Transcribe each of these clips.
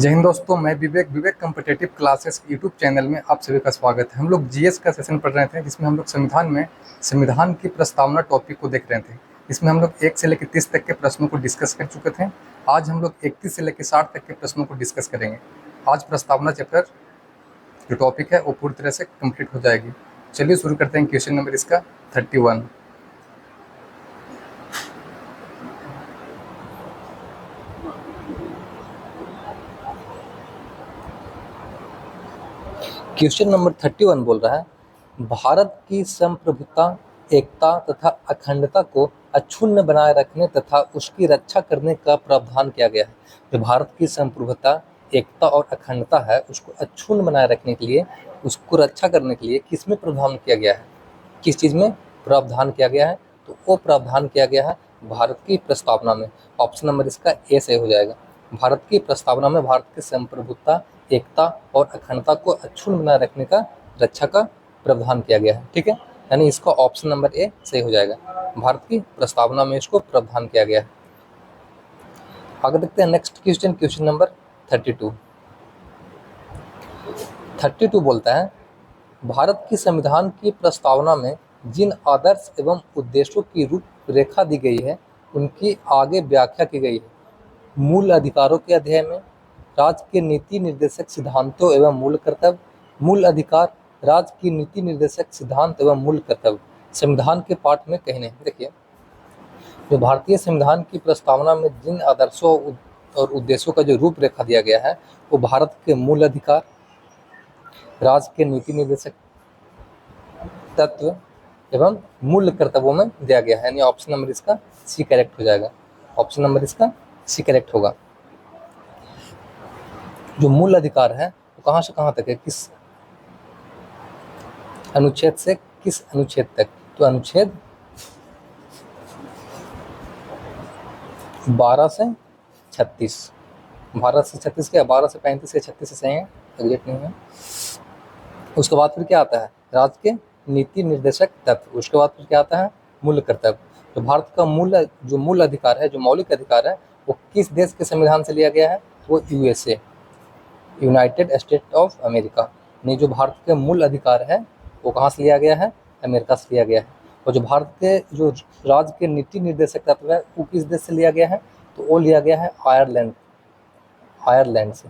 जय हिंद दोस्तों, मैं विवेक विवेक कॉम्पिटिटिव क्लासेस यूट्यूब चैनल में आप सभी का स्वागत है। हम लोग जीएस का सेशन पढ़ रहे थे, जिसमें हम लोग संविधान की प्रस्तावना टॉपिक को देख रहे थे। इसमें हम लोग 1 से लेकर 30 तक के प्रश्नों को डिस्कस कर चुके थे। आज हम लोग 31 से लेकर 60 तक के प्रश्नों को डिस्कस करेंगे। आज प्रस्तावना चैप्टर जो टॉपिक है वो पूरी तरह से कंप्लीट हो जाएगी। चलिए शुरू करते हैं। क्वेश्चन नंबर इसका 31। क्वेश्चन नंबर 31 बोल रहा है, भारत की संप्रभुता, एकता तथा अखंडता को अक्षुण्ण बनाए रखने तथा उसकी रक्षा करने का प्रावधान किया गया है। जो भारत की संप्रभुता, एकता और अखंडता है, उसको अक्षुण्ण बनाए रखने के लिए, उसको रक्षा करने के लिए किस में प्रावधान किया गया है? किस चीज़ में प्रावधान किया गया है? तो वो प्रावधान किया गया है भारत की प्रस्तावना में। ऑप्शन नंबर इसका ए सही हो जाएगा। भारत की प्रस्तावना में भारत की संप्रभुता, एकता और अखंडता को अक्षुण्ण बनाए रखने का, रक्षा का प्रावधान किया गया है। ठीक है, यानी इसका ऑप्शन नंबर ए सही हो जाएगा। भारत की प्रस्तावना में इसको प्रावधान किया गया है। आगे देखते हैं नेक्स्ट क्वेश्चन, क्वेश्चन नंबर 32। 32 बोलता है, भारत की संविधान की प्रस्तावना में जिन आदर्श एवं उद्देश्यों की रूपरेखा दी गई है, उनकी आगे व्याख्या की गई है। मूल अधिकारों के अध्याय में राज्य के नीति निर्देशक सिद्धांतों एवं मूल कर्तव्य, मूल अधिकार, राज्य की नीति निर्देशक सिद्धांत एवं मूल कर्तव्य संविधान के पाठ में कहीं नहीं। देखिए, जो भारतीय संविधान की प्रस्तावना में जिन आदर्शों और उद्देश्यों का जो रूपरेखा दिया गया है, वो भारत के मूल अधिकार, राज्य के नीति निर्देशक तत्व एवं मूल कर्तव्यों में दिया गया है। यानी ऑप्शन नंबर इसका सी करेक्ट हो जाएगा। ऑप्शन नंबर इसका सी करेक्ट होगा। जो मूल अधिकार है वो कहाँ से कहाँ तक है, किस अनुच्छेद से किस अनुच्छेद तक? तो अनुच्छेद 12 से 36। 12 से 36 क्या, 12 से 35 या 36 से सही है, एग्जैक्ट नहीं है। उसके बाद फिर क्या आता है? राज्य के नीति निर्देशक तत्व। उसके बाद फिर क्या आता है? मूल कर्तव्य। तो भारत का मूल अधिकार है, जो मौलिक अधिकार है, वो किस देश के संविधान से लिया गया है? वो USA, United state of America ने जो भारत के मूल अधिकार है वो कहाँ से लिया गया है? अमेरिका से लिया गया है। और जो भारत के जो राज्य के नीति निर्देशक तत्व है वो किस देश से लिया गया है? तो वो लिया गया है आयरलैंड से।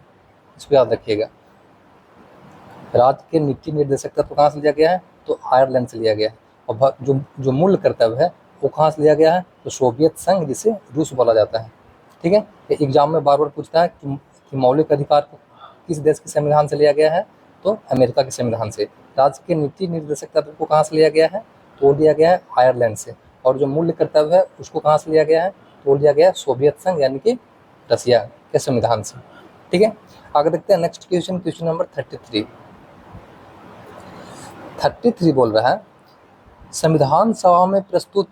इसको याद रखिएगा। राज्य के नीति निर्देशक तत्व कहाँ से लिया गया है? तो आयरलैंड से लिया गया है। और जो मूल कर्तव्य है वो कहाँ से लिया गया है? तो सोवियत संघ, जिसे रूस बोला जाता है। ठीक है, एग्जाम में बार बार पूछता है कि मौलिक अधिकार को किस देश के संविधान से लिया गया है? तो अमेरिका के संविधान से। राज्य के नीति निर्देशक तत्व को कहाँ से लिया गया है? तो लिया गया है आयरलैंड से। और जो मूल्य कर्तव्य है उसको कहाँ से लिया गया है? तो लिया गया है सोवियत संघ यानी कि रसिया के संविधान से। ठीक है, आगे देखते हैं नेक्स्ट क्वेश्चन, क्वेश्चन नंबर 33। 33 बोल रहा है, संविधान सभा में प्रस्तुत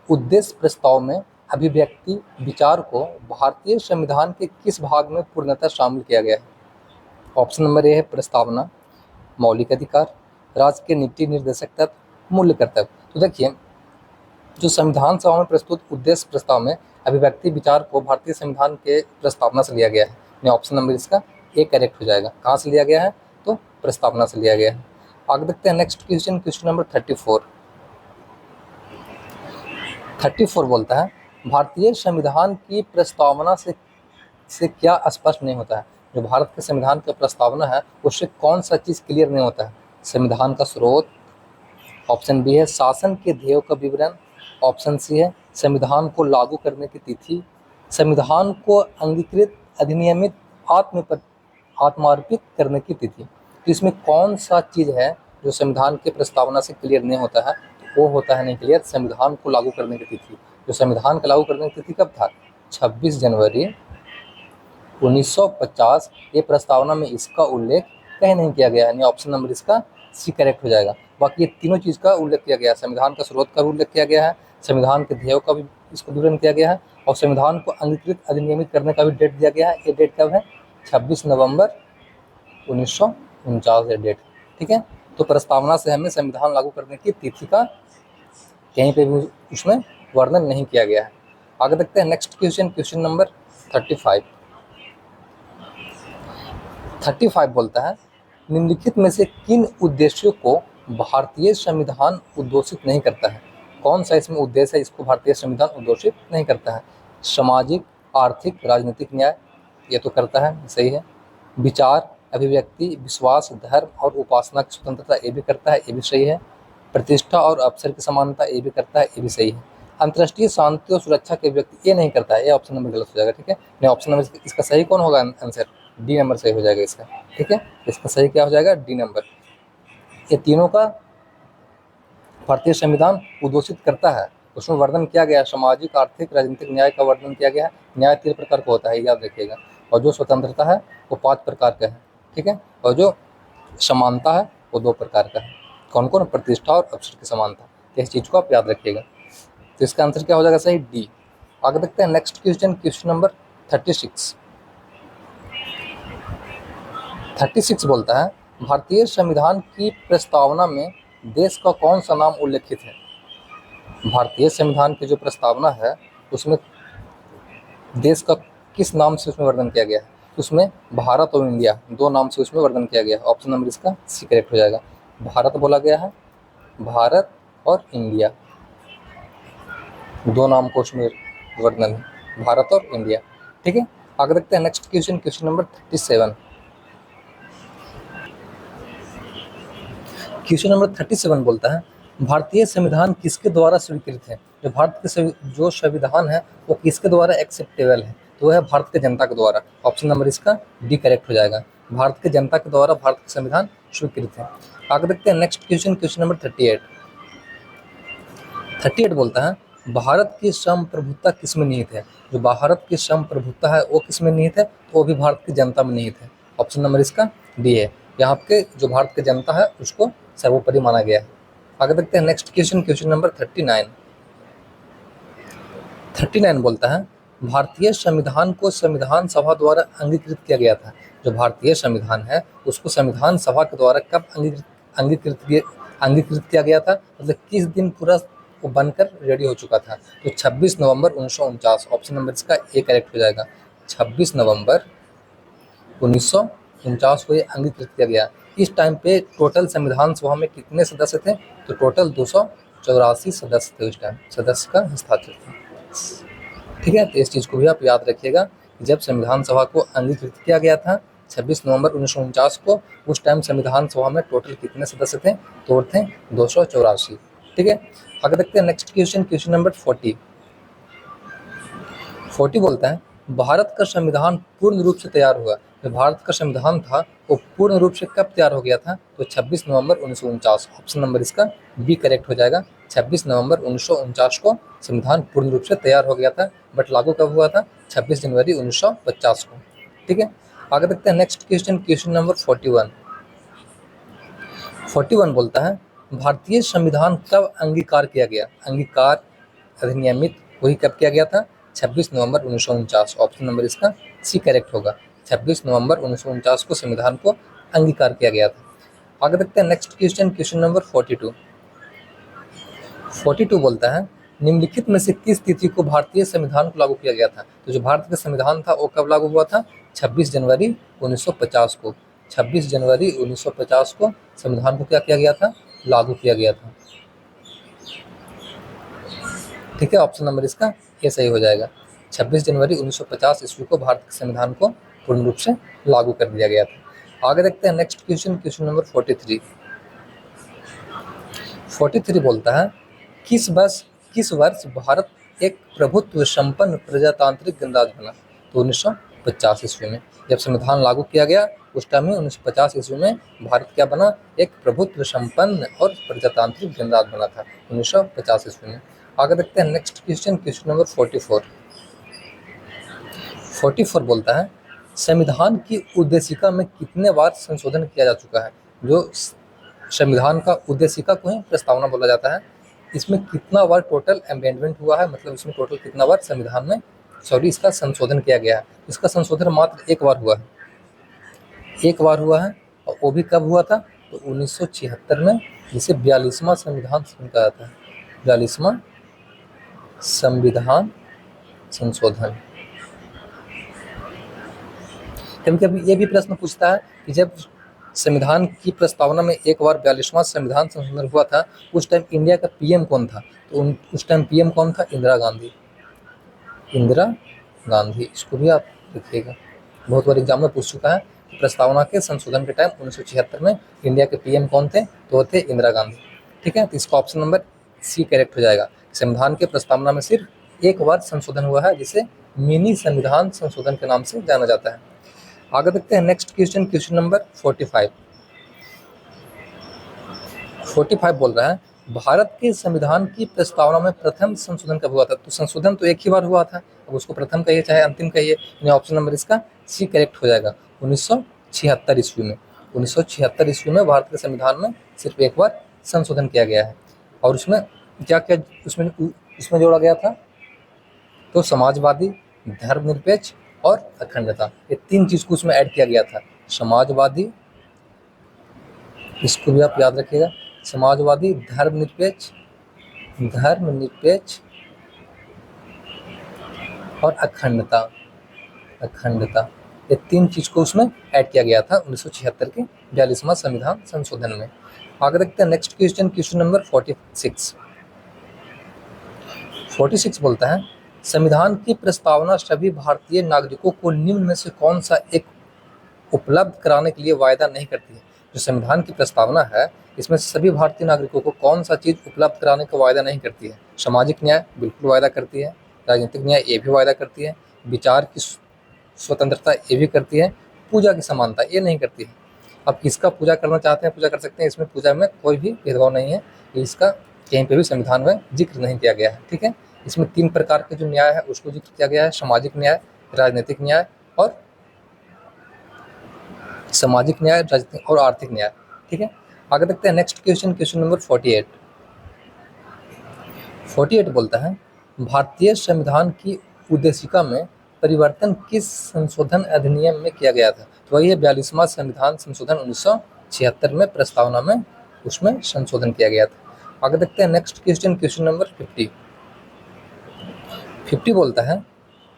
उद्देश्य प्रस्ताव में अभिव्यक्ति विचार को भारतीय संविधान के किस भाग में पूर्णतः शामिल किया गया है? ऑप्शन नंबर ए है प्रस्तावना, मौलिक अधिकार, राज्य के नीति निर्देशक तत्व, मूल्य कर्तव्य। तो देखिए, जो संविधान सभा में प्रस्तुत उद्देश्य प्रस्ताव में अभिव्यक्ति विचार को भारतीय संविधान के प्रस्तावना से लिया गया है। ऑप्शन नंबर इसका ए करेक्ट हो जाएगा। कहाँ से लिया गया है? तो प्रस्तावना से लिया गया है। आगे देखते हैं नेक्स्ट क्वेश्चन, क्वेश्चन नंबर 34। 34 बोलता है, भारतीय संविधान की प्रस्तावना से क्या स्पष्ट नहीं होता है? जो भारत के संविधान का प्रस्तावना है उससे कौन सा चीज़ क्लियर नहीं होता है? संविधान का स्रोत, ऑप्शन बी है शासन के ध्येयों का विवरण, ऑप्शन सी है संविधान को लागू करने की तिथि, संविधान को अंगीकृत, अधिनियमित, आत्मार्पित करने की तिथि। तो इसमें कौन सा चीज़ है जो संविधान के प्रस्तावना से क्लियर नहीं होता है? तो वो होता है नहीं क्लियर, संविधान को लागू करने की तिथि। जो संविधान को लागू करने की तिथि कब था? 26 जनवरी 1950। ये प्रस्तावना में इसका उल्लेख कहीं नहीं किया गया है। यानी ऑप्शन नंबर इसका सी करेक्ट हो जाएगा। बाकी ये तीनों चीज़ का उल्लेख किया गया है। संविधान का स्रोत का भी उल्लेख किया गया है, संविधान के ध्येयों का भी इसको विवरण किया गया है, और संविधान को अंगीकृत, अधिनियमित करने का भी डेट दिया गया है। ये डेट कब है? 26 नवंबर 1949 है डेट। ठीक है, तो प्रस्तावना से हमें संविधान लागू करने की तिथि का कहीं पे भी उसमें वर्णन नहीं किया गया है। आगे देखते हैं नेक्स्ट क्वेश्चन, क्वेश्चन नंबर 35। 35 बोलता है, निम्नलिखित में से किन उद्देश्यों को भारतीय संविधान उद्घोषित नहीं करता है? कौन सा इसमें उद्देश्य है इसको भारतीय संविधान उद्घोषित नहीं करता है? सामाजिक, आर्थिक, राजनीतिक न्याय, ये तो करता है, सही है। विचार, अभिव्यक्ति, विश्वास, धर्म और उपासना की स्वतंत्रता, ये भी करता है, ये भी सही है। प्रतिष्ठा और अवसर की समानता, ये भी करता है, ये भी सही है। अंतर्राष्ट्रीय शांति और सुरक्षा के व्यक्ति, ये नहीं करता है, ये ऑप्शन नंबर गलत हो जाएगा, ठीक है। नहीं, ऑप्शन नंबर इसका सही कौन होगा आंसर? डी नंबर सही हो जाएगा इसका, ठीक है। इसका सही क्या हो जाएगा? D number. ये तीनों का भारतीय संविधान उद्घोषित करता है। उसमें वर्णन किया गया है, सामाजिक, आर्थिक, राजनीतिक न्याय का वर्णन किया गया है। न्याय 3 प्रकार का होता है, याद रखिएगा। और जो स्वतंत्रता है वो 5 प्रकार का है, ठीक है। और जो समानता है वो 2 प्रकार का है। कौन कौन? प्रतिष्ठा और अवसर की समानता। इस चीज़ को आप याद रखिएगा। तो इसका आंसर क्या हो जाएगा? सही, डी। आगे देखते हैं नेक्स्ट क्वेश्चन, क्वेश्चन नंबर 36। 36 बोलता है, भारतीय संविधान की प्रस्तावना में देश का कौन सा नाम उल्लेखित है? भारतीय संविधान की जो प्रस्तावना है उसमें देश का किस नाम से उसमें वर्णन किया गया है? उसमें भारत और इंडिया 2 नाम से उसमें वर्णन किया गया है। ऑप्शन नंबर इसका सी करेक्ट हो जाएगा। भारत बोला गया है, भारत और इंडिया 2 नाम को उसमें वर्णन है, भारत और इंडिया, ठीक है। आगे देखते हैं next question, question number 37। Question number 37 बोलता है, भारतीय संविधान किसके द्वारा स्वीकृत है? जो भारत के जो संविधान है वो किसके द्वारा एक्सेप्टेबल है? तो वह है भारत के जनता के द्वारा। ऑप्शन नंबर इसका डी करेक्ट हो जाएगा। भारत के जनता के द्वारा भारत का संविधान स्वीकृत है। आगे देखते हैं नेक्स्ट क्वेश्चन, क्वेश्चन नंबर 38। 38 बोलता है, भारत की संप्रभुता किसमें निहित है? जो भारत की संप्रभुता है वो किसमें निहित है? तो वो भी भारत की जनता में निहित है। ऑप्शन नंबर इसका डी है। यहाँ के जो भारत की जनता है उसको सर्वोपरि माना गया है। आगे देखते हैं नेक्स्ट क्वेश्चन, क्वेश्चन नंबर 39। 39 बोलता है, भारतीय संविधान को संविधान सभा द्वारा अंगीकृत किया गया था। जो भारतीय संविधान है उसको संविधान सभा के द्वारा कब अंगीकृत किया गया था? मतलब किस दिन पूरा वो बनकर रेडी हो चुका था? तो 26 नवंबर 1949। ऑप्शन नंबर इसका ए करेक्ट हो जाएगा। 26 नवंबर 1949 को ये अंगीकृत किया गया। इस टाइम पे टोटल संविधान सभा में कितने सदस्य थे? तो टोटल 284 सदस्य थे उस टाइम, सदस्य का हस्ताक्षर था, ठीक है। तो इस चीज़ को भी आप याद रखिएगा। जब संविधान सभा को अंगीकृत किया गया था 26 नवंबर 1949 को, उस टाइम संविधान सभा में टोटल कितने सदस्य थे? तो थे 284, ठीक है। आगे देखते हैं नेक्स्ट क्वेश्चन, क्वेश्चन नंबर 40। 40 बोलता है, भारत का संविधान पूर्ण रूप से तैयार हुआ। जो भारत का संविधान था वो पूर्ण रूप से कब तैयार हो गया था? तो 26 नवंबर 1949। ऑप्शन नंबर इसका बी करेक्ट हो जाएगा। 26 नवंबर 1949 को संविधान पूर्ण रूप से तैयार हो गया था, बट लागू कब हुआ था? 26 जनवरी 1950 को, ठीक है। आगे देखते हैं नेक्स्ट क्वेश्चन, क्वेश्चन नंबर 41। 41 बोलता है, भारतीय संविधान कब अंगीकार किया गया? अंगीकार अधिनियमित वही कब किया गया था? 26 नवंबर 1949। ऑप्शन नंबर इसका सी करेक्ट होगा। 26 नवंबर 1949 को संविधान को अंगीकार किया गया था। आगे देखते हैं नेक्स्ट क्वेश्चन, क्वेश्चन नंबर 42। 42 बोलता है, निम्नलिखित में से किस तिथि को भारतीय संविधान को लागू किया गया था? तो जो भारत का संविधान था वो कब लागू हुआ था? 26 जनवरी 1950 को। 26 जनवरी 1950 को संविधान को क्या किया गया था? लागू किया गया था, ठीक है। ऑप्शन नंबर इसका ये सही हो जाएगा। 26 जनवरी 1950 ईस्वी को भारत के संविधान को पूर्ण रूप से लागू कर दिया गया था। आगे देखते हैं नेक्स्ट क्वेश्चन, क्वेश्चन नंबर 43। 43 बोलता है, किस वर्ष भारत एक प्रभुत्व संपन्न प्रजातांत्रिक गणराज्य बना? तो 1950 ईस्वी में। जब संविधान लागू किया गया उस टाइम में 1950 ईस्वी में भारत क्या बना? एक प्रभुत्व संपन्न और प्रजातांत्रिक गणराज्य बना था 1950 ईस्वी में। आगे देखते हैं नेक्स्ट क्वेश्चन, क्वेश्चन नंबर 44। 44 बोलता है, संविधान की उद्देशिका में कितने बार संशोधन किया जा चुका है? जो संविधान का उद्देशिका को ही प्रस्तावना बोला जाता है, इसमें कितना बार टोटल अमेंडमेंट हुआ है? मतलब इसमें टोटल कितना बार संविधान में इसका संशोधन किया गया है? इसका संशोधन मात्र एक बार हुआ है, एक बार हुआ है। और वो भी कब हुआ था? तो 1976 में, जिसे 42वां संविधान कहा जाता है। 42वां संविधान संशोधन, कभी कभी ये भी प्रश्न पूछता है कि जब संविधान की प्रस्तावना में एक बार 42वां संविधान संशोधन हुआ था, उस टाइम इंडिया का पीएम कौन था? तो उस टाइम पीएम कौन था? इंदिरा गांधी। इंदिरा गांधी, इसको भी आप लिखिएगा, बहुत बार एग्जाम में पूछ चुका है। प्रस्तावना के संशोधन के टाइम 1976 में इंडिया के पीएम कौन थे? तो वो थे इंदिरा गांधी। ठीक है, तो इसका ऑप्शन नंबर सी करेक्ट हो जाएगा। संविधान के प्रस्तावना में सिर्फ एक बार संशोधन हुआ है, जिसे मिनी संविधान संशोधन के नाम से जाना जाता है। आगे देखते हैं नेक्स्ट क्वेश्चन, क्वेश्चन नंबर 45। 45 बोल रहा है, भारत के संविधान की प्रस्तावना में प्रथम संशोधन कब हुआ था? तो संशोधन तो एक ही बार हुआ था, अब उसको प्रथम कहिए चाहे अंतिम कहिए, यानी ऑप्शन नंबर इसका सी करेक्ट हो जाएगा। 1976 ईस्वी में, 1976 ईस्वी में भारत के संविधान में सिर्फ एक बार संशोधन किया गया है। और उसमें क्या क्या उसमें जोड़ा गया था? तो समाजवादी, धर्मनिरपेक्ष और अखंडता, ये तीन चीज को उसमें ऐड किया गया था। समाजवादी, इसको भी आप याद रखिएगा, समाजवादी, धर्मनिरपेक्ष और अखंडता, ये तीन चीज को उसमें ऐड किया गया था 1976 के 42वां संविधान संशोधन में। आगे देखते हैं नेक्स्ट क्वेश्चन, क्वेश्चन नंबर 46। 46 बोलता है, संविधान की प्रस्तावना सभी भारतीय नागरिकों को निम्न में से कौन सा एक उपलब्ध कराने के लिए वायदा नहीं करती है? जो संविधान की प्रस्तावना है, इसमें सभी भारतीय नागरिकों को कौन सा चीज उपलब्ध कराने का वायदा नहीं करती है? सामाजिक न्याय बिल्कुल वायदा करती है, राजनीतिक न्याय ये भी वायदा करती है, विचार की स्वतंत्रता ये भी करती है, पूजा की समानता ये नहीं करती है। अब किसका पूजा करना चाहते हैं पूजा कर सकते हैं, इसमें पूजा में कोई भी भेदभाव नहीं है, इसका कहीं पे भी संविधान में जिक्र नहीं किया गया है। ठीक है, इसमें तीन प्रकार के जो न्याय है उसको जिक्र किया गया है, सामाजिक न्याय, राजनीतिक न्याय और सामाजिक न्याय, राजनीतिक और आर्थिक न्याय। ठीक है, आगे देखते हैं नेक्स्ट क्वेश्चन, क्वेश्चन नंबर 48। 48 बोलता है, भारतीय संविधान की उद्देशिका में परिवर्तन किस संशोधन अधिनियम में किया गया था? तो वही है 42वां संविधान संशोधन 1976 में प्रस्तावना में उसमें संशोधन किया गया था। आगे देखते हैं नेक्स्ट क्वेश्चन, क्वेश्चन नंबर 50। 50 बोलता है,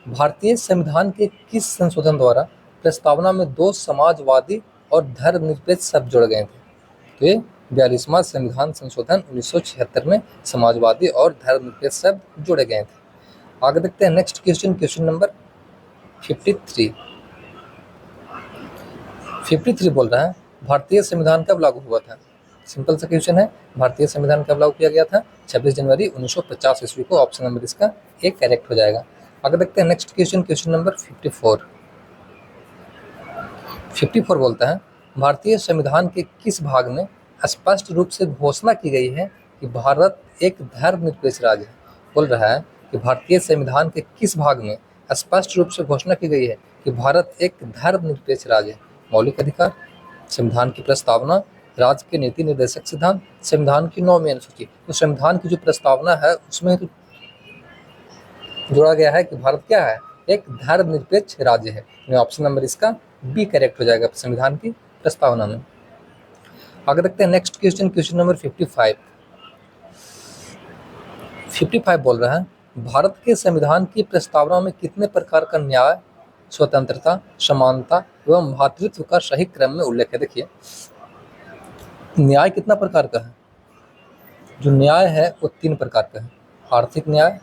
भारतीय संविधान के किस संशोधन द्वारा प्रस्तावना में दो समाजवादी और धर्मनिरपेक्ष शब्द जोड़े गए थे? तो ये 42वां संविधान संशोधन 1976 में समाजवादी और धर्मनिरपेक्ष शब्द जोड़े गए थे। आगे देखते हैं नेक्स्ट क्वेश्चन, क्वेश्चन नंबर 53। 53 बोल रहा है, भारतीय संविधान कब लागू हुआ था? सिंपल सा क्वेश्चन है, भारतीय संविधान कब लागू किया गया था? 26 जनवरी 1950 ईस्वी को, ऑप्शन नंबर इसका एक करेक्ट हो जाएगा। आगे देखते हैं नेक्स्ट क्वेश्चन, क्वेश्चन नंबर 54। 54 बोलता है, भारतीय संविधान के किस भाग में स्पष्ट रूप से घोषणा की गई है कि भारत एक धर्मनिरपेक्ष राज्य है? बोल रहा है कि भारतीय संविधान के किस भाग में स्पष्ट रूप से घोषणा की गई है कि भारत एक धर्मनिरपेक्ष राज्य है? मौलिक अधिकार, संविधान की प्रस्तावना, राज्य के नीति निर्देशक सिद्धांत, संविधान की 9वीं अनुसूची। तो संविधान की जो प्रस्तावना है उसमें जोड़ा गया है कि भारत क्या है? एक धर्मनिरपेक्ष राज्य है। ऑप्शन नंबर इसका बी करेक्ट हो जाएगा संविधान की प्रस्तावना में। आगे देखते हैं नेक्स्ट क्वेश्चन, क्वेश्चन नंबर 55। 55 बोल रहा है, भारत के संविधान की प्रस्तावना में कितने प्रकार का न्याय, स्वतंत्रता, समानता एवं भातृत्व का सही क्रम में उल्लेख है? देखिए, न्याय कितना प्रकार का है? जो न्याय है वो 3 प्रकार का है, आर्थिक न्याय,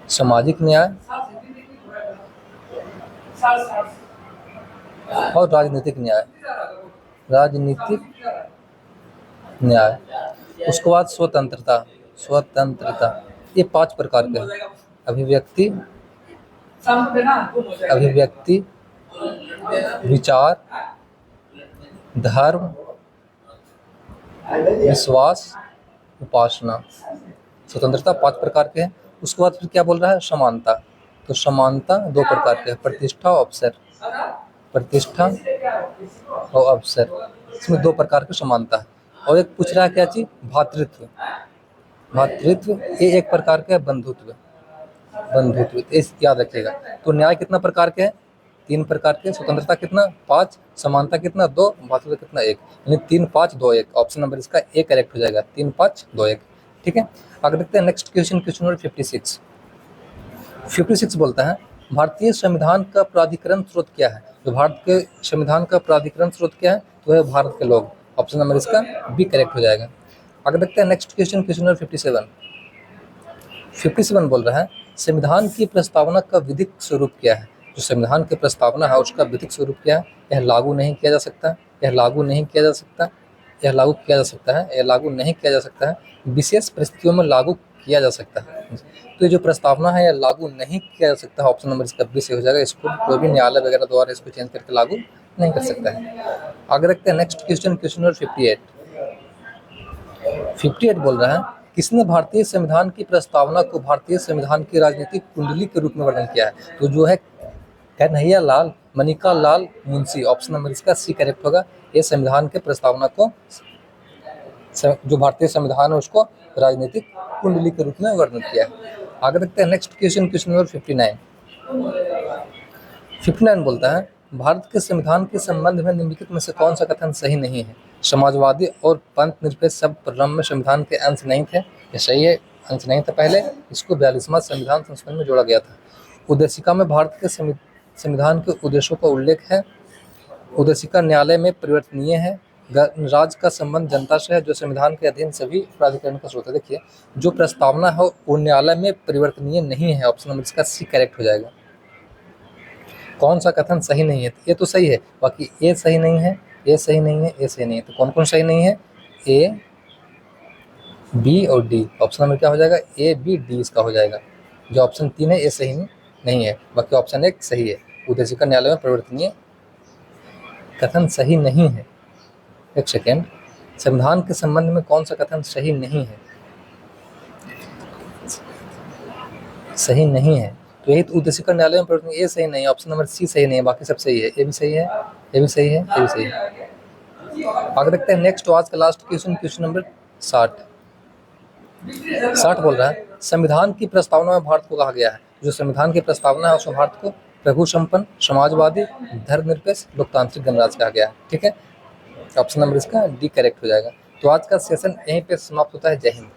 सामाजिक न्याय और राजनीतिक न्याय। उसके बाद स्वतंत्रता, ये 5 प्रकार के हैं। अभिव्यक्ति, विचार, धर्म, विश्वास, उपासना। स्वतंत्रता 5 प्रकार के हैं। उसके बाद फिर क्या बोल रहा है? समानता। तो समानता 2 प्रकार के हैं, प्रतिष्ठा और अवसर। इसमें 2 प्रकार की समानता है। और एक पूछ रहा है क्या चीज? भातृत्व ये 1 प्रकार का है, बंधुत्व इस याद रखिएगा। तो न्याय कितना प्रकार के हैं? 3 प्रकार के। स्वतंत्रता कितना? 5, समानता कितना? 2, भातृत्व कितना? 1, यानी 3, 5, 2, 1। ऑप्शन नंबर इसका ए करेक्ट हो जाएगा, 3, 5, 2, 1। ठीक है, आगे देखते हैं नेक्स्ट क्वेश्चन, क्वेश्चन नंबर 56। 56 बोलता है, भारतीय संविधान का प्राधिकरण स्रोत क्या है? जो भारत के संविधान का प्राधिकरण स्रोत क्या है? तो है भारत के लोग। ऑप्शन नंबर इसका बी करेक्ट हो जाएगा। आगे देखते हैं नेक्स्ट क्वेश्चन, क्वेश्चन नंबर 57 बोल रहा है संविधान की प्रस्तावना का विधिक स्वरूप क्या है? जो संविधान की प्रस्तावना है उसका विधिक स्वरूप क्या है? यह लागू नहीं किया जा सकता, यह लागू नहीं किया जा सकता, यह लागू किया जा सकता है, यह लागू नहीं किया जा सकता है, विशेष परिस्थितियों में लागू किया जा सकता है। तो ये जो प्रस्तावना है यह लागू नहीं किया जा सकता है, ऑप्शन नंबर इसका बी से हो जाएगा। इसको कोई भी न्यायालय वगैरह द्वारा इसको चेंज करके लागू नहीं कर सकता है। आगे रखते हैं नेक्स्ट क्वेश्चन, क्वेश्चन नंबर 58 बोल रहा है किसने भारतीय संविधान की प्रस्तावना को भारतीय संविधान की राजनीतिक कुंडली के रूप में वर्णन किया है? तो जो है कन्हैया लाल मनिका लाल मुंशी, ऑप्शन नंबर इसका सी करेक्ट होगा। ये संविधान के प्रस्तावना को, जो भारतीय संविधान है उसको राजनीतिक कुंडली के रूप में वर्णन किया है। आगे देखते हैं नेक्स्ट क्वेश्चन, क्वेश्चन नंबर 59 बोलता है भारत के संविधान के संबंध में निम्नलिखित में से कौन सा कथन सही नहीं है? समाजवादी और पंथ निरपेक्ष शब्द प्रारंभ में संविधान के अंश नहीं थे। ये सही है, अंश नहीं था पहले, इसको 42वां संविधान संस्करण में जोड़ा गया था। उद्देशिका में भारत के संविधान के उद्देश्यों का उल्लेख है। उद्देशिका न्यायालय में परिवर्तनीय है। राज्य का संबंध जनता से है, जो संविधान के अधीन सभी प्राधिकरण का स्रोत है। देखिए जो प्रस्तावना है वो न्यायालय में परिवर्तनीय नहीं है, ऑप्शन नंबर इसका सी करेक्ट हो जाएगा। कौन सा कथन सही नहीं है? ये तो सही है, बाकी ए सही नहीं है, ए सही नहीं है, ए सही नहीं है। तो कौन कौन सही नहीं है? ए, बी और डी। ऑप्शन नंबर क्या हो जाएगा? ए, बी, डी इसका हो जाएगा। जो ऑप्शन 3 है ये सही नहीं है, बाकी ऑप्शन 1 सही है। उद्देशिका न्यायालय में परिवर्तनीय कथन सही नहीं है। एक सेकेंड, संविधान के संबंध में कौन सा कथन सही नहीं है? सही नहीं है तो यही उद्देशिका न्यायालय में परिवर्तन, ये सही नहीं है, ऑप्शन नंबर सी सही नहीं है, बाकी सब सही है। ये भी सही है, ये भी सही है, ये भी सही है। आगे देखते हैं नेक्स्ट, आज का लास्ट क्वेश्चन, क्वेश्चन नंबर 60 बोल रहा है संविधान की प्रस्तावना में भारत को कहा गया है। जो संविधान की प्रस्तावना है उसमें भारत को प्रभु संपन्न, समाजवादी, धर्मनिरपेक्ष, लोकतांत्रिक गणराज्य कहा गया है। ठीक है, ऑप्शन नंबर इसका डी करेक्ट हो जाएगा। तो आज का सेशन यहीं पे समाप्त होता है। जय हिंद।